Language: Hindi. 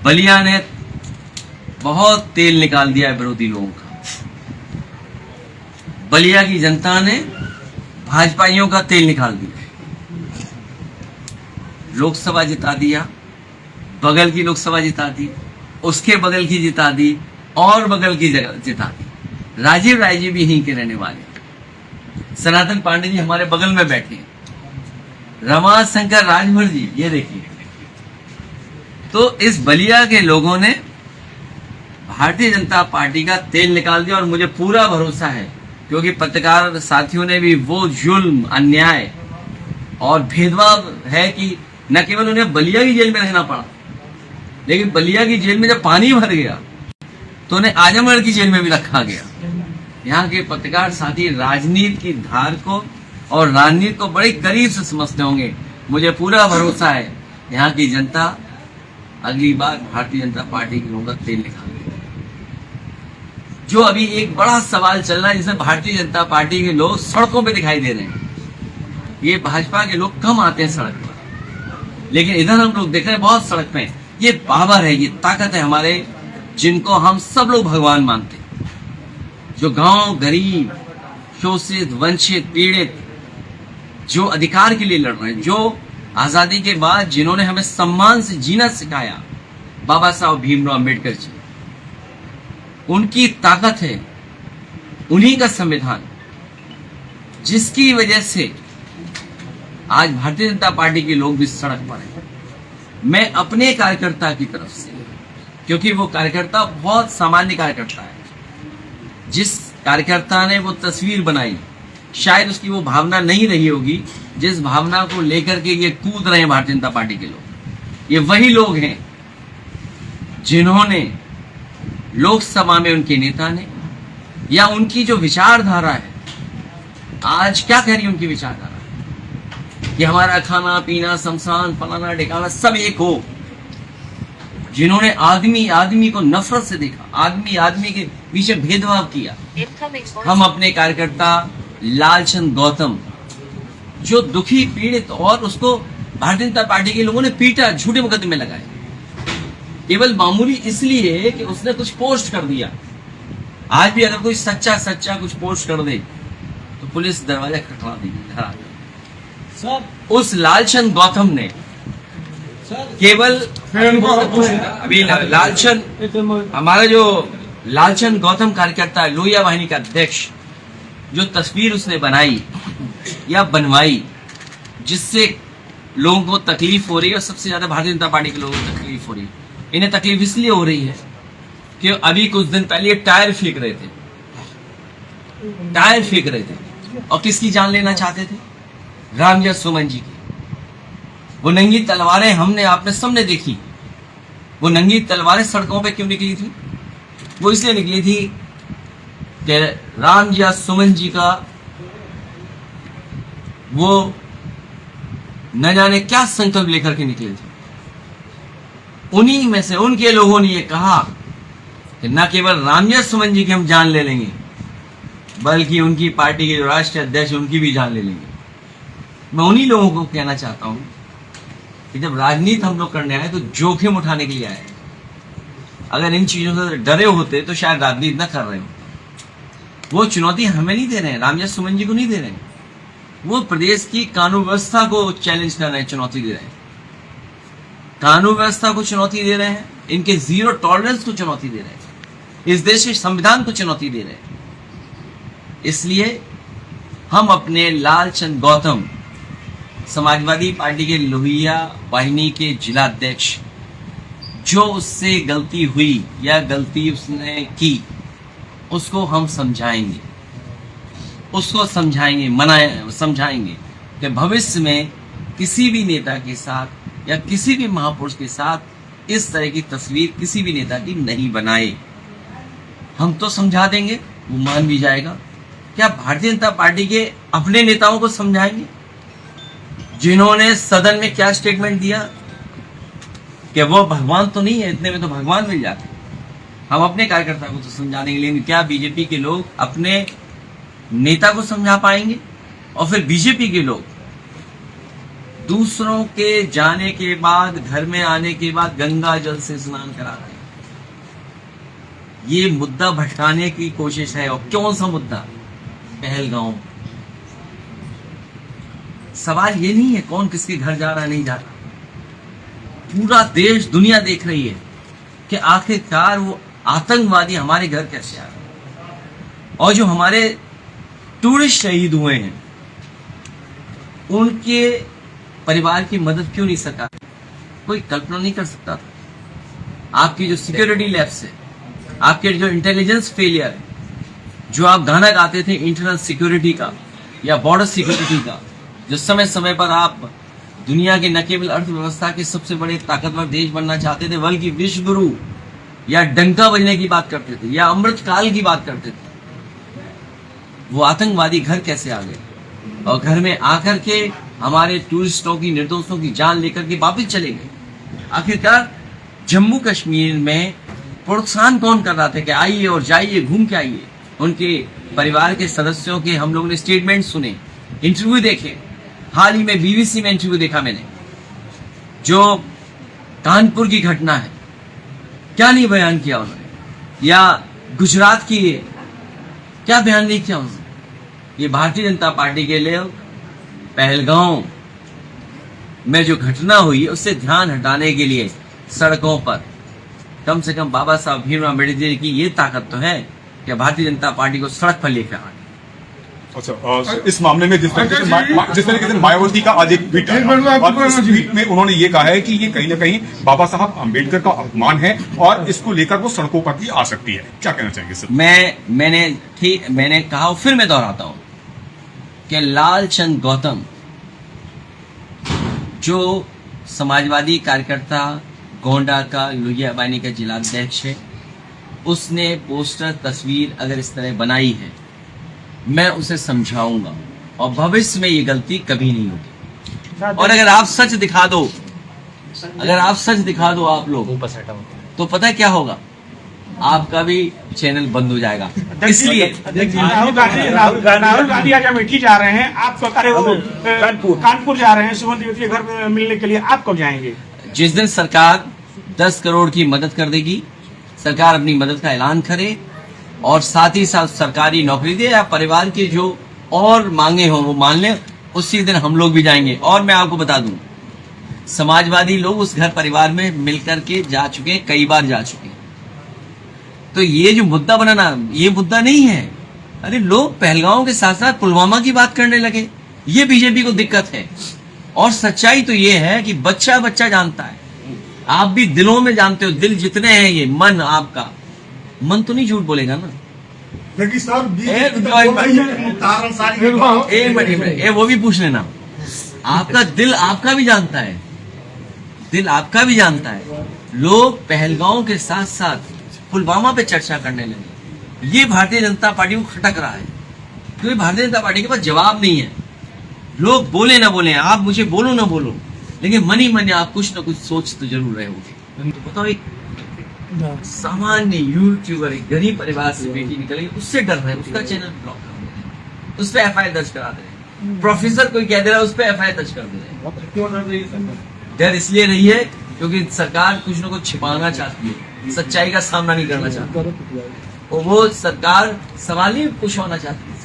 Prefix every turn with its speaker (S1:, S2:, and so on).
S1: बलिया ने बहुत तेल निकाल दिया है विरोधी लोगों का। बलिया की जनता ने भाजपाइयों का तेल निकाल दिया। लोकसभा जिता दिया, बगल की लोकसभा जिता दी, उसके बगल की जिता दी और बगल की जगह जिता दी। राजीव राय जी भी यहीं के रहने वाले हैं। सनातन पांडे जी हमारे बगल में बैठे हैं। रमाशंकर राजभर जी ये देखिए। तो इस बलिया के लोगों ने भारतीय जनता पार्टी का तेल निकाल दिया और मुझे पूरा भरोसा है, क्योंकि पत्रकार साथियों ने भी वो जुल्म, अन्याय और भेदभाव है कि न केवल उन्हें बलिया की जेल में रहना पड़ा, लेकिन बलिया की जेल में जब पानी भर गया तो उन्हें आजमगढ़ की जेल में भी रखा गया। यहाँ के पत्रकार साथी राजनीति की धार को और राजनीति को बड़े करीब से समझते होंगे। मुझे पूरा भरोसा है यहाँ की जनता अगली बार भारतीय जनता पार्टी के लोगों का तेल निकालेगी। जो अभी एक बड़ा सवाल चल रहा है, जिसमें भारतीय जनता पार्टी के लोग सड़कों पे दिखाई दे रहे हैं। ये भाजपा के लोग कम आते हैं सड़क पर, लेकिन इधर हम लोग देख रहे हैं बहुत सड़क पे। ये पावर है, ये ताकत है हमारे, जिनको हम सब लोग भगवान मानते हैं। जो गांव गरीब, शोषित, वंचित, पीड़ित, जो अधिकार के लिए लड़ रहे हैं, जो आजादी के बाद जिन्होंने हमें सम्मान से जीना सिखाया, बाबा साहब भीमराव अम्बेडकर जी, उनकी ताकत है, उन्हीं का संविधान, जिसकी वजह से आज भारतीय जनता पार्टी के लोग भी सड़क पर हैं। मैं अपने कार्यकर्ता की तरफ से, क्योंकि वो कार्यकर्ता बहुत सामान्य कार्यकर्ता है, जिस कार्यकर्ता ने वो तस्वीर बनाई, शायद उसकी वो भावना नहीं रही होगी जिस भावना को लेकर के ये कूद रहे हैं भारतीय जनता पार्टी के लोग। ये वही लोग हैं जिन्होंने लोकसभा में उनके नेता ने, या उनकी जो विचारधारा है, आज क्या कह रही है उनकी विचारधारा कि हमारा खाना पीना शमशान फलाना ठिकाना सब एक हो। जिन्होंने आदमी आदमी को नफरत से देखा, आदमी आदमी के पीछे भेदभाव किया। हम अपने कार्यकर्ता लालचंद गौतम, जो दुखी पीड़ित, और उसको भारतीय जनता पार्टी के लोगों ने पीटा, झूठे मुकदमे लगाए, केवल मामूली इसलिए कि उसने कुछ पोस्ट कर दिया। आज भी अगर कोई सच्चा सच्चा कुछ पोस्ट कर दे तो पुलिस दरवाजा खटखटा देगी, घर आ जाएगी। उस लालचंद गौतम ने केवल अभी लालचंद, हमारा जो लालचंद गौतम कार्यकर्ता है, लोहिया वाहिनी का अध्यक्ष, जो तस्वीर उसने बनाई या बनवाई, जिससे लोगों को तकलीफ हो रही है, और सबसे ज्यादा भारतीय जनता पार्टी के लोगों को तकलीफ हो रही है। इन्हें तकलीफ इसलिए हो रही है कि अभी कुछ दिन पहले टायर फेंक रहे थे, टायर फेंक रहे थे, और किसकी जान लेना चाहते थे? रामजय सुमन जी की। वो नंगी तलवारें हमने आपने सबने देखी। वो नंगी तलवारें सड़कों पे क्यों निकली थी? वो इसलिए निकली थी कि रामजय सुमन जी का वो न जाने क्या संकल्प लेकर के निकले थे। उन्हीं में से उनके लोगों ने ये कहा कि न केवल रामजय सुमन जी की हम जान ले लेंगे, बल्कि उनकी पार्टी के जो राष्ट्रीय अध्यक्ष उनकी भी जान ले लेंगे। मैं उन्हीं लोगों को कहना चाहता हूं कि जब राजनीति हम लोग करने आए तो जोखिम उठाने के लिए आए। अगर इन चीजों से डरे होते तो शायद राजनीति न कर रहे होते। वो चुनौती हमें नहीं दे रहे हैं, रामजय सुमन जी को नहीं दे रहे हैं। वो प्रदेश की कानून व्यवस्था को चैलेंज कर रहे हैं, चुनौती दे रहे हैं, कानून व्यवस्था को चुनौती दे रहे हैं, इनके जीरो टॉलरेंस को चुनौती दे रहे हैं, इस देश के संविधान को चुनौती दे रहे हैं। इसलिए हम अपने लालचंद गौतम, समाजवादी पार्टी के लोहिया वाहिनी के जिलाध्यक्ष, जो उससे गलती हुई या गलती उसने की, उसको हम समझाएंगे, उसको समझाएंगे, समझाएंगे कि भविष्य में किसी भी नेता के साथ या किसी भी महापुरुष के साथ इस तरह की तस्वीर किसी भी नेता की नहीं बनाए। हम तो समझा देंगे, वो मान भी जाएगा। क्या भारतीय जनता पार्टी के अपने नेताओं को समझाएंगे, जिन्होंने सदन में क्या स्टेटमेंट दिया कि वो भगवान तो नहीं है, इतने में तो भगवान मिल जाते। हम अपने कार्यकर्ता को तो समझा देंगे, लेकिन क्या बीजेपी के लोग अपने नेता को समझा पाएंगे? और फिर बीजेपी के लोग दूसरों के जाने के बाद, घर में आने के बाद गंगा जल से स्नान कराते हैं। ये मुद्दा भटकाने की कोशिश है। और कौन सा मुद्दा? पहलगांव। सवाल ये नहीं है कौन किसके घर जा रहा नहीं जा रहा। पूरा देश दुनिया देख रही है कि आखिरकार वो आतंकवादी हमारे घर कैसे आ रहे। और जो हमारे टूरिस्ट शहीद हुए हैं उनके परिवार की मदद क्यों नहीं सरकार? कोई कल्पना नहीं कर सकता था। आपकी जो सिक्योरिटी लैब्स है, आपके जो इंटेलिजेंस फेलियर है, जो आप गाना गाते थे इंटरनल सिक्योरिटी का या बॉर्डर सिक्योरिटी का, जो समय समय पर आप दुनिया के न केवल अर्थव्यवस्था के सबसे बड़े ताकतवर देश बनना चाहते थे बल्कि विश्व गुरु या डंका बजने की बात करते थे या अमृत काल की बात करते थे, वो आतंकवादी घर कैसे आ गए? और घर में आकर के हमारे टूरिस्टों की, निर्दोषों की जान लेकर के वापस चले गए। आखिरकार जम्मू कश्मीर में प्रोत्साहन कौन कर रहा था कि आइए और जाइए, घूम के आइए? उनके परिवार के सदस्यों के हम लोगों ने स्टेटमेंट सुने, इंटरव्यू देखे। हाल ही में बीबीसी में इंटरव्यू देखा मैंने, जो कानपुर की घटना है, क्या नहीं बयान किया उन्होंने, या गुजरात की क्या बयान नहीं किया उन्होंने। ये भारतीय जनता पार्टी के लिए पहलगांव में जो घटना हुई है उससे ध्यान हटाने के लिए सड़कों पर कम से कम बाबा साहब भीमराव अम्बेडकर की ये ताकत तो है कि भारतीय जनता पार्टी को सड़क पर लेकर आए।
S2: अच्छा, इस मामले में जिस तरीके से मायावती का आज एक ट्वीट आया और इस ट्वीट में उन्होंने ये कहा है कि ये कहीं ना कहीं बाबा साहब अम्बेडकर का अपमान है और इसको लेकर वो सड़कों पर भी आ सकती है। क्या कहना चाहेंगे सर?
S1: मैंने कहा, फिर मैं दोहराता हूं कि लालचंद गौतम जो समाजवादी कार्यकर्ता गोंडा का लोहिया बानी का जिलाध्यक्ष है, उसने पोस्टर तस्वीर अगर इस तरह बनाई है, मैं उसे समझाऊंगा और भविष्य में ये गलती कभी नहीं होगी। और अगर आप सच दिखा दो, आप लोग, तो पता है क्या होगा? आपका भी चैनल बंद हो जाएगा। इसलिए
S3: राहुल गांधी आज अमेठी जा रहे हैं, आप कानपुर जा रहे हैं सुमन देवती के घर में मिलने के लिए, आप कब जाएंगे?
S1: जिस दिन सरकार 10 करोड़ की मदद कर देगी, सरकार अपनी मदद का ऐलान करे और साथ ही साथ सरकारी नौकरी दे या परिवार की जो और मांगे हो वो मान ले, उसी दिन हम लोग भी जाएंगे। और मैं आपको बता दूं, समाजवादी लोग उस घर परिवार में मिलकर के जा चुके हैं, कई बार जा चुके हैं। तो ये जो मुद्दा बनाना, ये मुद्दा नहीं है। अरे लोग पहलगांव के साथ साथ पुलवामा की बात करने लगे, ये बीजेपी को दिक्कत है। और सच्चाई तो ये है कि बच्चा बच्चा जानता है, आप भी दिलों में जानते हो, दिल जितने हैं ये, मन आपका, मन तो नहीं झूठ बोलेगा ना।
S3: लेकिन सर
S1: एक मिनट, वो भी पूछ लेना। आपका दिल आपका भी जानता है, दिल आपका भी जानता है। लोग पहलगांव के साथ साथ पुलवामा पे चर्चा करने लगे। ये भारतीय जनता पार्टी को खटक रहा है, क्योंकि भारतीय जनता पार्टी के पास जवाब नहीं है। लोग बोले ना बोले, आप मुझे बोलो ना बोलो, लेकिन मन ही मन आप कुछ ना कुछ सोच तो जरूर रहे होगे। तो बताओ, एक सामान्य यूट्यूबर, एक गरीब परिवार से बेटी निकलेगी, उससे डर रहे हैं, उसका चैनल ब्लॉक कर दे रहे, उस पर FIR दर्ज करा दे रहे। प्रोफेसर कोई कह दे रहा है, उस पर FIR दर्ज कर दे रहे। डर इसलिए नहीं है क्योंकि सरकार कुछ ना कुछ छिपाना चाहती है, सच्चाई का सामना नहीं करना चाहती, और वो सरकार सवाल ही पूछवाना चाहती है।